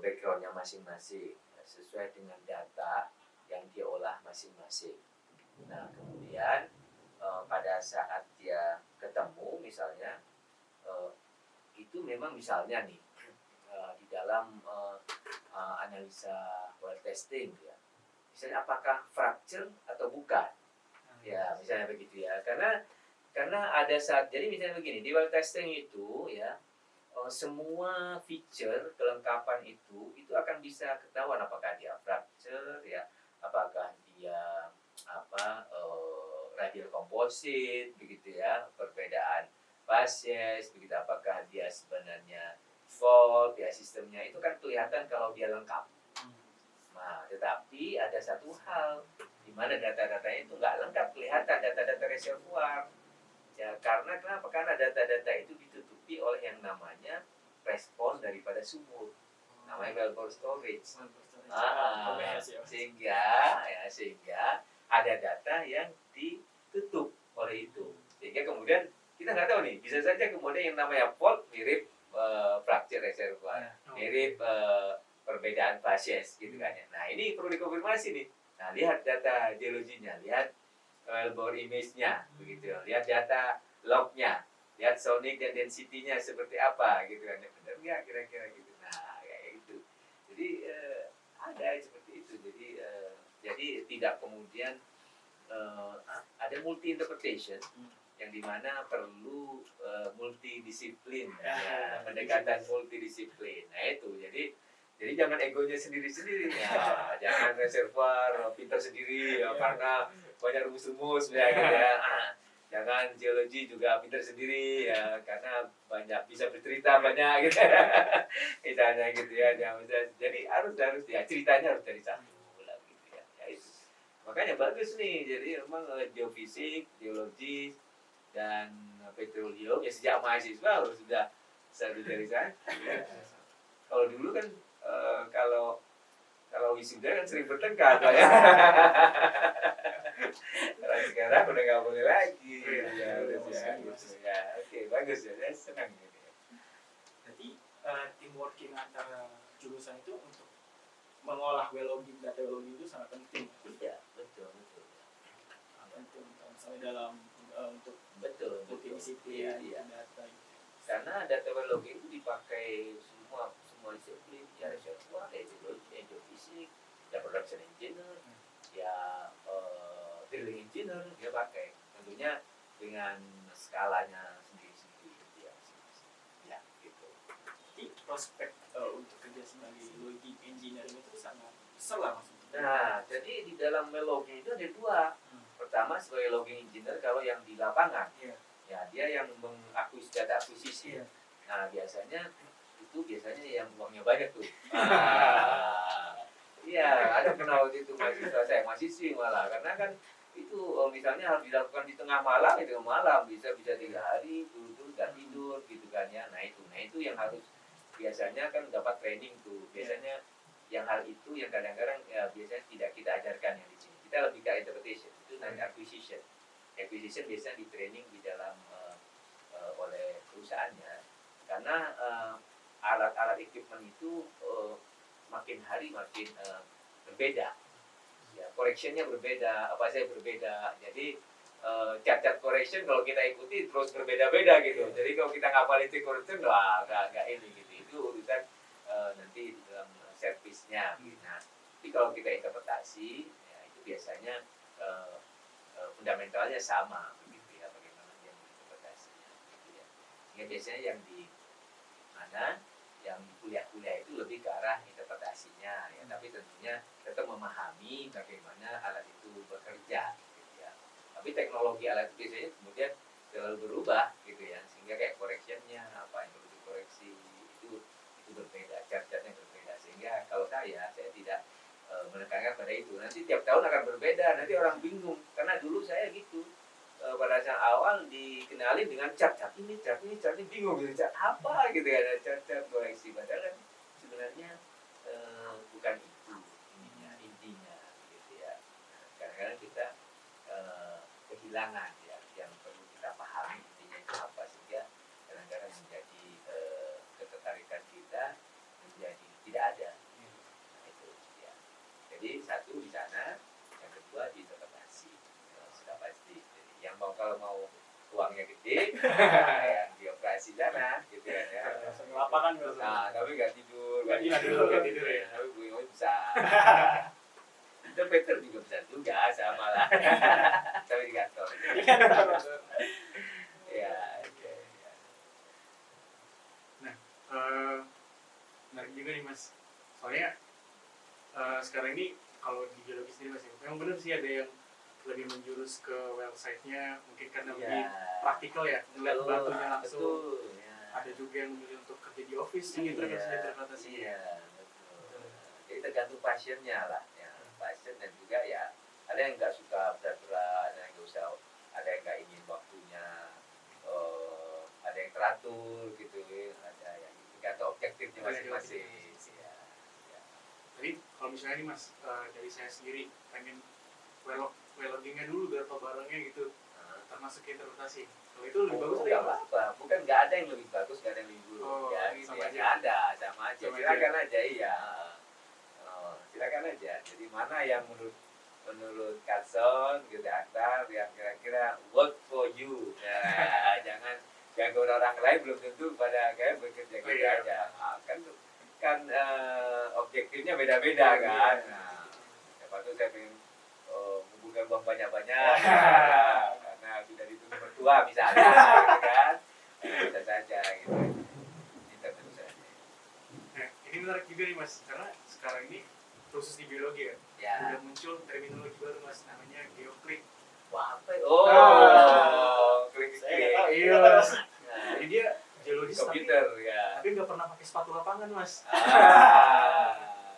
backgroundnya masing-masing, sesuai dengan data yang diolah masing-masing. Nah, kemudian pada saat dia ketemu misalnya, itu memang misalnya nih di dalam analisa well testing ya, misalnya apakah fracture atau bukan ya, misalnya begitu ya, karena ada saat, jadi misalnya begini, di well testing itu ya, semua feature kelengkapan itu akan bisa ketahuan apakah dia fracture ya, apakah dia radial composite begitu ya, perbedaan facies begitu, apakah dia sebenarnya fault ya, sistemnya itu kan kelihatan kalau dia lengkap. Nah, tetapi ada satu hal di mana data-datanya itu nggak lengkap kelihatan, data-data reservoir. Ya, karena kenapa? Karena data-data itu ditutupi oleh yang namanya respon daripada sumur, namanya wellbore storage. Sehingga ada data yang ditutup oleh itu. Sehingga kemudian kita nggak tahu nih, bisa saja kemudian yang namanya fault mirip fracture reservoir, mirip perbedaan facies gitu kan ya. Nah, ini perlu dikonfirmasi nih. Nah, lihat data geologinya, lihat wellbore image-nya begitu, lihat data log-nya, lihat sonic dan density-nya seperti apa gitu kan, benar nggak kira-kira gitu. Nah, kayak gitu. Jadi ada seperti itu. Jadi tidak kemudian ada multi interpretation yang dimana perlu multidisiplin, ya, pendekatan multidisiplin. Nah itu, jadi jangan egonya sendiri-sendiri, ya, jangan reservoir pintar sendiri ya, karena banyak rumus-rumus ya, gitu ya. Jangan Jangan geologi juga pintar sendiri ya, karena banyak bisa bercerita banyak gitu. Misalnya gitu ya, jadi harus ya ceritanya harus dari satu lah gitu ya. Ya itu. Makanya bagus nih, jadi memang geofisik, geologi dan petroleum ya sejak mahasiswa harus sudah dari sana. Kalau dulu kan kalau wisuda kan sering bertengkar ya. Kalau sekarang udah nggak boleh lagi. Ya, oke, bagus ya, saya senang gitu. Jadi teamworking antara jurusan itu untuk mengolah data geologi itu sangat penting. Iya, betul. Penting misalnya dalam untuk Betul. multidisiplin Iya. data gitu. Karena data geologi itu dipakai semua disiplin, ya reservoir, ya geofisik, ya production engineer, ya drilling engineer dia pakai. Tentunya dengan skalanya sendiri-sendiri ya gitu. Jadi prospek untuk kerja sebagai logging engineering itu sangat besar lah maksudnya. Nah, jadi di dalam logging itu ada dua. Pertama sebagai logging engineer kalau yang di lapangan, ya dia yang data akuisisi. Nah biasanya yang uangnya banyak tuh. Iya, ada pernah waktu itu mahasiswa saya, mahasiswi malah, karena kan itu misalnya harus dilakukan di tengah malam, bisa 3 hari dulu nggak tidur gitu kan ya. Nah itu yang harus biasanya kan dapat training tuh. Biasanya yang hal itu yang kadang-kadang ya, biasanya tidak kita ajarkan yang di sini. Kita lebih ke interpretation, itu nanti acquisition. Acquisition biasanya di training di dalam oleh perusahaannya, karena alat-alat equipment itu makin hari makin berbeda, ya correctionnya berbeda, apa saja berbeda. Jadi cat correction kalau kita ikuti terus berbeda-beda gitu. Jadi kalau kita ngapal itu correction nggak ini gitu. Itu urusan nanti di dalam servisnya. Nah, tapi kalau kita interpretasi, ya itu biasanya fundamentalnya sama begitu ya, bagaimana dia menginterpretasinya gitu ya. Sehingga biasanya yang di mana yang di kuliah-kuliah itu lebih ke arah interpretasinya ya, tapi tentunya tetap memahami bagaimana alat itu bekerja gitu ya. Tapi teknologi alat itu biasanya kemudian selalu berubah gitu ya, sehingga kayak correctionnya apa yang perlu dikoreksi itu berbeda, cat-catnya berbeda. Sehingga kalau saya tidak menekankan pada itu. Nanti tiap tahun akan berbeda, nanti orang bingung. Karena dulu saya gitu, pada saat awal dikenalin dengan cat ini bingung gitu, cat apa gitu ya, ada cat koreksi. Padahal kan sebenarnya bukan itu intinya gitu ya. Kadang-kadang kita kehilangan ya, yang perlu kita pahami intinya itu apa, sehingga kadang-kadang menjadi ketertarikan kita menjadi tidak ada. Jadi satu di sana, yang kedua di interpretasi, sudah pasti. Jadi yang kalau mau uangnya gede, yang di operasi sana, gitu ya. Langsung lapangan nggak? Nah, tapi nggak tidur, Nggak tidur ya. Tapi gue bisa. Interpreter juga bisa juga, sama lah. Tapi di kantor. Ya. Nah, menarik juga nih Mas. Soalnya sekarang ini kalau di geologi sendiri Mas, memang benar sih ada yang lebih menjurus ke website-nya, mungkin karena lebih praktikal ya, ngeliat batunya langsung. Betul, ya. Ada juga yang memilih untuk kerja di office, yang interpretasi. Iya, betul. Jadi tergantung passionnya lah, ya. Passion dan juga ya ada yang nggak suka berat-berat, ada yang nggak usah, ada yang nggak ingin waktunya, ada yang teratur gitu, ada yang tergantung objektifnya masing-masing. Jadi kalau misalnya nih Mas, dari saya sendiri pengen loggingnya dulu berapa barangnya gitu, termasuk interpretasi. Kalau itu lebih bagus nggak apa-apa, bukan nggak ada yang lebih bagus, nggak ada yang lebih buruk ya, gitu sama ya. aja. Nggak ada, sama aja. Silakan aja, iya. Silakan aja. Jadi mana yang menurut Carson gitu, aktar yang kira-kira work for you. Nah, jangan ganggu orang lain, belum tentu pada kayak bekerja gitu aja. Nah, kan objektifnya beda-beda kan. Nah, siapa tuh saya pengen mengumpulkan uang banyak-banyak karena sudah dituntut mertua misalnya gitu kan. Bisa saja gitu. Kita tentu saja. Nah, ini menarik juga nih Mas, karena sekarang ini khusus di biologi Ya. udah muncul terminologi baru Mas, namanya geoclink. Wah, apa? Oh, ke lapangan mas.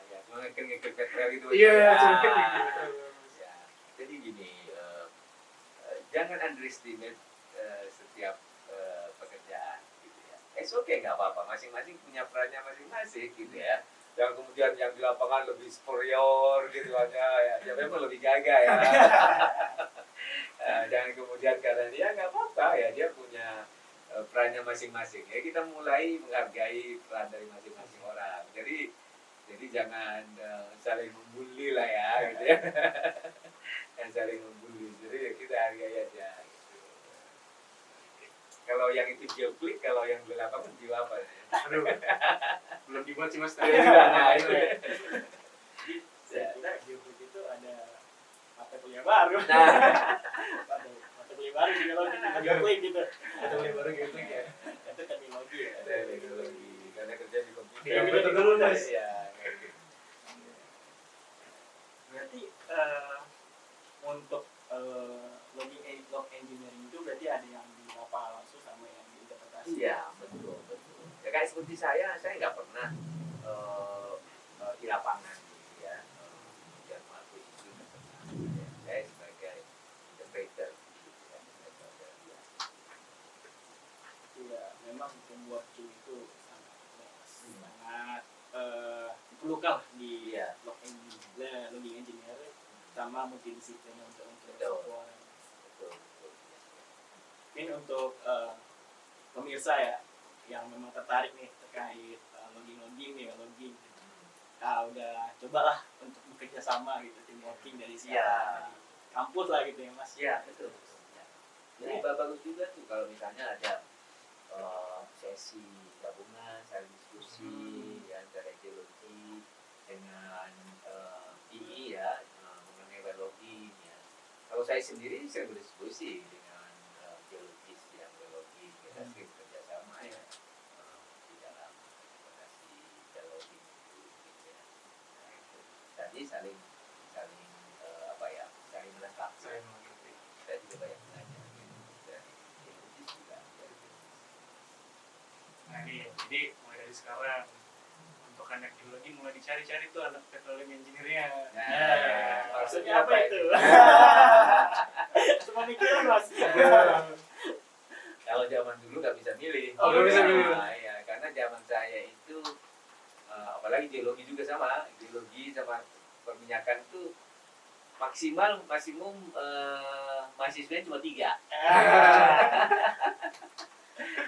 Ya, cuma ngikut petrel itu. Iya, cuma Ah. gitu. Ya, jadi gini, jangan underestimate setiap pekerjaan gitu ya. Okay, nggak apa-apa, masing-masing punya perannya masing-masing gitu ya. Yang kemudian yang di lapangan lebih superior gitu kan ya memang lebih gagah ya. Jangan kemudian karena dia nggak apa-apa ya, dia punya perannya masing-masing ya. Kita mulai menghargai peran dari masing-masing orang. Jadi jangan saling membuli lah ya gitu ya. Yang saling membuli, jadi ya kita hargai aja gitu. Kalau yang itu jiwa klik, kalau yang di lapangan jiwa apa ya? Aduh, belum dibuat sih mas. Nah, itu. Jadi saya kira geofit itu ada mata kuliah baru. Nah, Mata kuliah baru sih kalau kita geofit gitu. Atau beli baru gitu ya. Itu teknologi ya. ada teknologi karena kerja di komputer. Di komputer dulu, Mas. Ya, kayak gitu. Berarti untuk log engineering itu berarti ada yang di lapangan langsung sama yang di interpretasi. Iya, betul. Ya kayak seperti saya nggak pernah di lapangan gitu ya. Dan aku itu nggak pernah. Ya, saya sebagai interpreter gitu ya. Ya, memang teamworking itu sangat diperlukan di Iya. logging engineer sama multidisiplin untuk Betul. semua. Betul. Mungkin untuk pemirsa ya yang memang tertarik nih terkait logging nih logging. Nah, udah cobalah untuk bekerja sama gitu teamworking dari Iya. kampus lah gitu ya Mas. Iya, betul. Ya. Jadi bagus juga tuh kalau misalnya ada sesi gabungan, saling diskusi ya, antara geologi dengan PI ya, mengenai biologi ya. Kalau saya sendiri sering berdiskusi dengan geologis yang biologi, kita sering kerjasama ya di dalam operasi geologi itu gitu ya. Nah, itu tadi saling apa ya, saling melengkapi. Saya mengerti. Kita juga banyak belajar gitu dari geologis juga dari geologis. Nah ini, jadi mulai dari sekarang untuk anak geologi mulai dicari-cari tuh anak petroleum engineer-nya. Nah, Maksudnya apa itu? Cuma mikirin Mas. Kalau zaman dulu nggak bisa milih. Oh, nggak bisa milih. Nah, iya, karena zaman saya itu apalagi geologi juga sama, geologi sama perminyakan itu maksimum mahasiswanya cuma 3.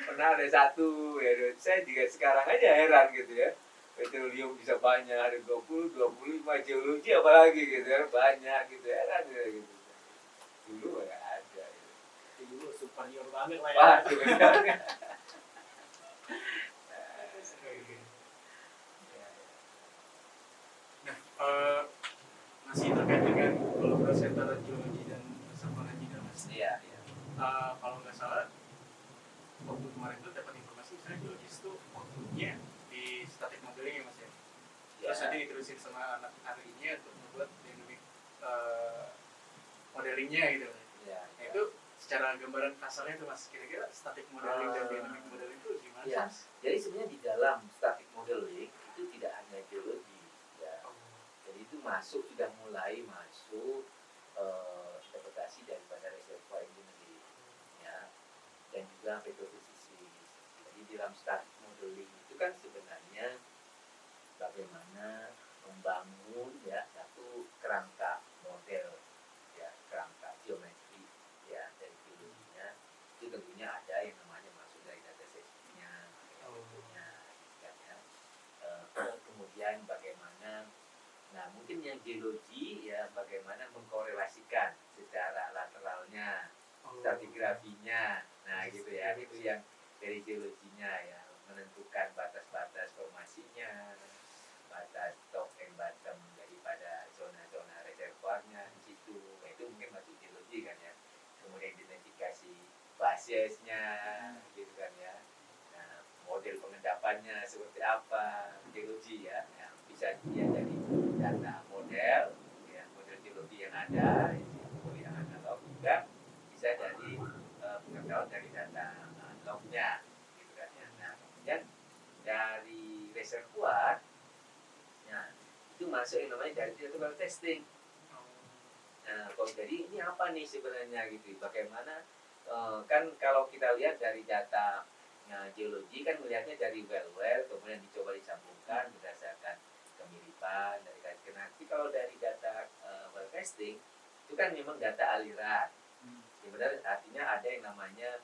Pernah ada 1 ya, saya juga sekarang aja heran gitu ya. Petroleum bisa banyak, ada 20, 25, geologi apalagi gitu ya, banyak gitu, heran gitu. Dulu nggak ada gitu. Itu dulu superior banget lah ya. Wah, sebenarnya. Nah, masih terkait dengan kolaborasi antara geologi dan reservoir engineer mas. Iya, iya. Kalau nggak salah, waktu kemarin tuh dapat informasi misalnya geologis tuh waktunya di static modeling ya mas ya. Terus nanti diterusin sama anak ahlinya untuk membuat dynamic modelingnya gitu. Iya. Nah itu secara gambaran kasarnya tuh mas, kira-kira static modeling dan dynamic modeling itu gimana sih Iya. mas? Jadi sebenarnya di dalam static modeling itu tidak hanya geologi, ya. Jadi itu sudah mulai masuk interpretasi daripada reservoir engineering, ya, dan juga petrofizisis. Jadi di dalam static modeling itu kan sebenarnya bagaimana membangun ya satu kerangka model, ya, kerangka geometri ya dari geologinya. Itu tentunya ada yang namanya masuk dari data safety-nya, kan ya. Kemudian bagaimana, nah mungkin yang geologi ya bagaimana mengkorelasikan secara lateralnya, stratigrafinya, nah gitu ya, itu yang dari geologinya ya, menentukan batas-batas formasinya, batas top and bottom daripada zona-zona reservoirnya di situ. Nah, itu mungkin masuk geologi kan ya. Kemudian identifikasi basisnya gitu kan ya. Nah, model pengendapannya seperti apa, geologi ya. Yang bisa dia dari data model, ya, model geologi yang ada, yang analog juga bisa dari pengetahuan dari data lognya gitu kan ya. Nah, kemudian dari masuk yang namanya dari theoretical testing. Nah, kok jadi ini apa nih sebenarnya gitu? Bagaimana kan kalau kita lihat dari data geologi kan melihatnya dari well kemudian dicoba disambungkan berdasarkan kemiripan dari kajian. Nanti kalau dari data well testing itu kan memang data aliran. Sebenarnya artinya ada yang namanya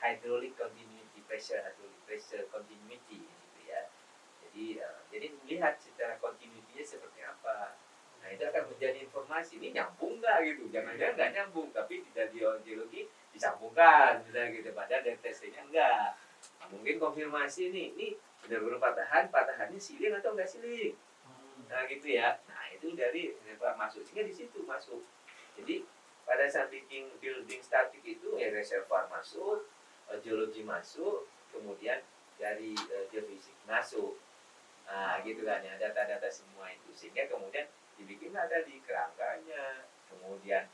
hydraulic continuity, pressure continuity gitu ya. Jadi melihat secara continuity-nya seperti apa. Nah itu akan menjadi informasi ini nyambung nggak gitu, jangan-jangan nggak nyambung tapi dari geologi disambungkan misalnya gitu, padahal dari testingnya enggak. Nah, mungkin konfirmasi nih, ini benar-benar patahannya siling atau enggak siling. Nah gitu ya. Nah itu dari masuk sehingga di situ masuk. Jadi pada saat bikin building statik itu reservoir masuk, geologi masuk, kemudian dari geofisik masuk. Nah gitu kan ya, data-data semua itu sehingga kemudian dibikin ada di kerangkanya, kemudian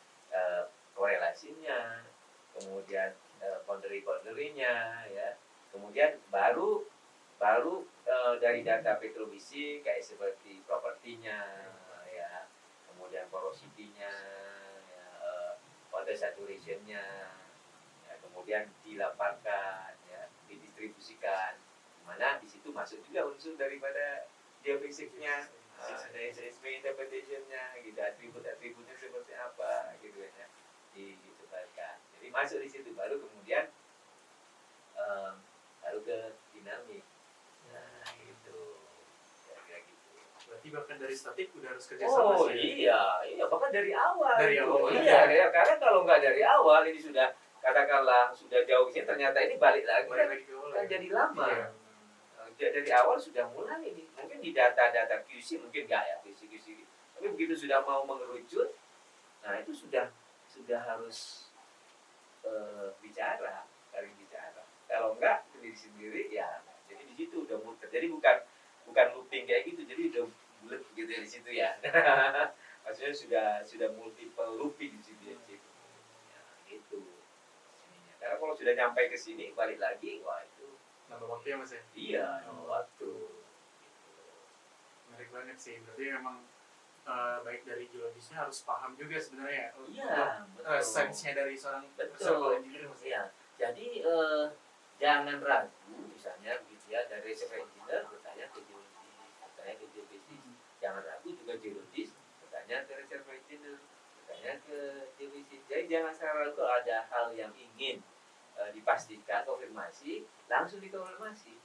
korelasinya, kemudian boundary-nya ya, kemudian baru dari data petrofisik kayak seperti propertinya ya, kemudian porosity-nya ya, water saturation-nya ya, kemudian dilaporkan ya, didistribusikan, mana di situ masuk juga unsur daripada geofisiknya. Ada SSP interpretation-nya gitu, atribut-atributnya seperti apa gitu ya, ditebarkan. Jadi masuk di situ baru kemudian baru ke dinamik. Nah itu kira-kira gitu. Berarti bahkan dari statik udah harus kerja sama sih. Iya bahkan dari awal. Dari awal. Iya, karena kalau nggak dari awal ini sudah katakanlah sudah jauh sini ternyata ini balik lagi kan jadi lama. Iya. Dari awal sudah mulai ini mungkin di data-data QC mungkin nggak ya QC tapi begitu sudah mau mengerucut, nah itu sudah harus bicara kalau enggak sendiri ya jadi di situ udah muter, jadi bukan looping kayak gitu, jadi udah bulat gitu ya di situ ya. Maksudnya sudah multiple looping di situ ya, gitu karena kalau sudah nyampe ke sini balik lagi wah itu nambah waktu ya mas ya? Iya, waktu. Menarik banget sih, berarti memang baik dari geologisnya harus paham juga sebenarnya. Iya, betul. Sainsnya dari seorang Betul. engineer mas ya? Iya, jadi jangan ragu, misalnya gitu ya, dari reservoir engineer bertanya ke geologi, bertanya ke geofisik. Jangan ragu juga geologis, bertanya ke reservoir engineer, bertanya ke geofisik. Jadi jangan ragu ada hal yang ingin dipastikan, konfirmasi, langsung dikonfirmasi.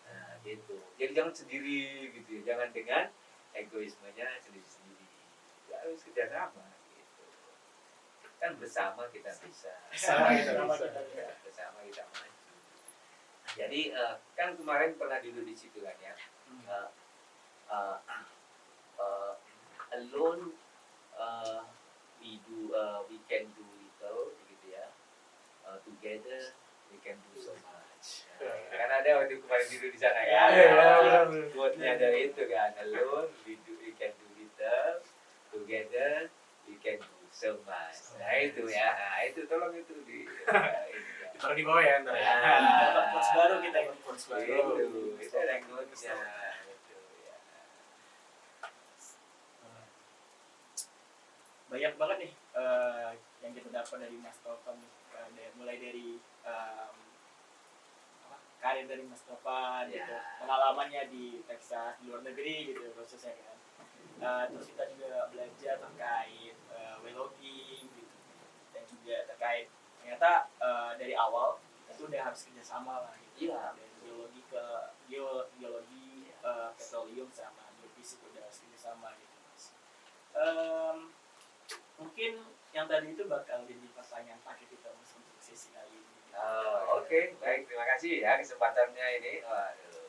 Nah, gitu. Jadi jangan sendiri gitu ya. Jangan dengan egoismenya sendiri-sendiri. Ya, harus kerjasama gitu. Kan bersama kita bisa. Bersama kita bisa. Bersama kita maju. Jadi kan kemarin pernah dulu di situ kan ya. Alone we can do little gitu ya. Together we can do so much. Kan ada waktu kemarin tidur di sana kan. Quote-nya dari itu kan, alone we can do little, together we can do so much. Nah itu ya, nah itu tolong itu di Ditaruh di bawah ya ntar ya. Dapat quotes baru kita ya. Quotes baru. Itu ada quotes-nya. Itu ya. Banyak banget nih yang kita dapat dari Mas Topan, mulai dari karir dari Mas Topan, gitu, pengalamannya di Texas, di luar negeri gitu prosesnya kan. Terus kita juga belajar terkait well logging gitu, dan juga terkait ternyata dari awal kita tuh udah harus kerjasama lah gitu. Iya. Dari geologi ke geologi, petroleum sama geofisik udah harus kerjasama gitu Mas. Mungkin yang tadi itu bakal jadi pertanyaan terakhir kita Mas untuk sesi kali ini. Oke, baik, terima kasih ya kesempatannya ini. Waduh,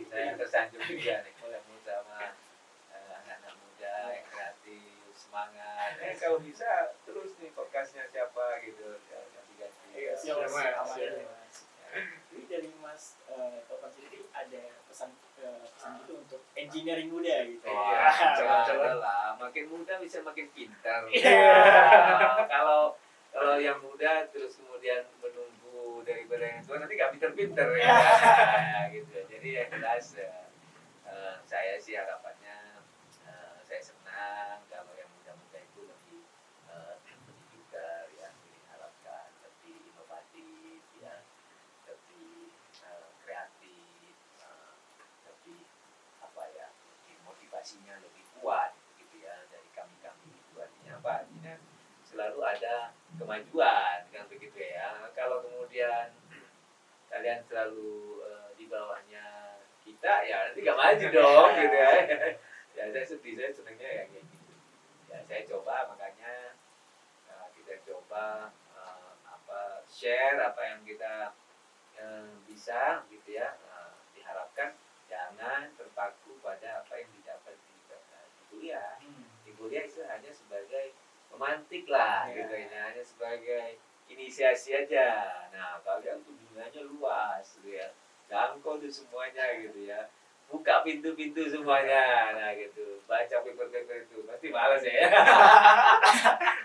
saya tersanjung juga nih ketemu sama anak-anak muda yang kreatif, semangat. Kalau bisa terus nih podcastnya siapa gitu, ganti-ganti. Siap, Mas. Jadi dari Mas Topan sendiri ada pesan gitu untuk engineering muda gitu. Coba lah, makin muda bisa makin pintar. Kalau yang muda terus kemudian menunggu daripada yang tua nanti nggak pinter-pinter ya. Gitu. Jadi yang jelas saya sih harapannya kemajuan kan begitu ya. Kalau kemudian kalian selalu di bawahnya kita ya nanti gak maju dong gitu ya. Ya saya sedih, saya senangnya ya kayak gitu. Ya saya coba makanya kita coba share apa yang kita bisa gitu ya. Diharapkan jangan terpaku pada apa yang didapat di kuliah. Di kuliah itu hanya sebagai pemantik lah gitu ya, hanya sebagai inisiasi aja. Nah kalian tuh dunianya luas gitu ya, jangkau tuh semuanya gitu ya, buka pintu-pintu semuanya. Nah gitu, baca paper-paper itu pasti malas ya.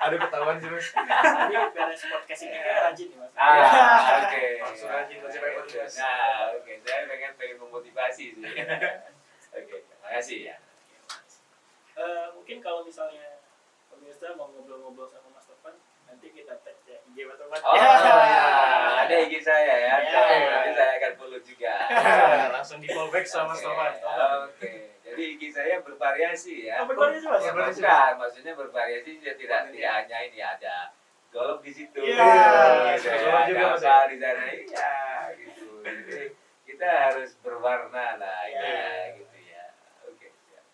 Aduh ketahuan sih Mas. Tapi beres podcast ini kan rajin nih Mas. Oke. Langsung rajin baca paper Mas. Nah oke, saya pengen memotivasi sih. Oke, makasih ya. Mungkin kalau misalnya pemirsa mau ngobrol-ngobrol sama Mas Topan, nanti kita tag ya IG Mas Topan. Oh ya, ada IG saya ya. Ya. Nanti saya akan follow juga. Langsung di fallback sama Mas Topan. Oke. Jadi IG saya bervariasi ya. Oh, bervariasi, Mas? Ya, bukan, maksudnya bervariasi ya, tidak hanya ini ada golf di situ. Iya. Gitu, Golf juga, ada Mas, apa di sana iya gitu. Jadi kita harus berwarna lah Iya. gitu ya. Oke. Siap.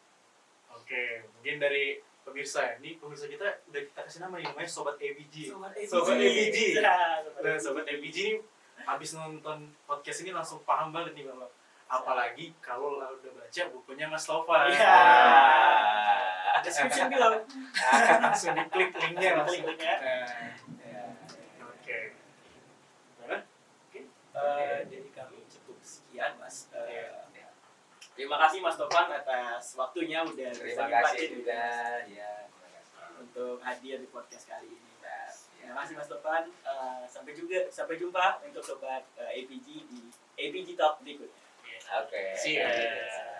Oke, mungkin dari pemirsa ya. Ini pemirsa kita udah kita kasih nama nih, namanya Sobat ABG. Sobat Sobat ABG. Nah, Nah, Sobat ABG ini habis nonton podcast ini langsung paham banget nih Bang. Apalagi kalau udah baca bukunya Mas Topan. Iya. Ah. Description below. Langsung diklik linknya Klik langsung. linknya. Ya. Oke. Gimana? Dari kami cukup sekian Mas. Iya. Terima kasih Mas Topan atas waktunya udah Terima bisa kasih nyempetin juga ya. Terima kasih. untuk hadir di podcast kali ini Mas. Ya. Terima kasih Mas Topan. Sampai jumpa untuk sobat APG di APG Talk berikutnya. Oke. See you.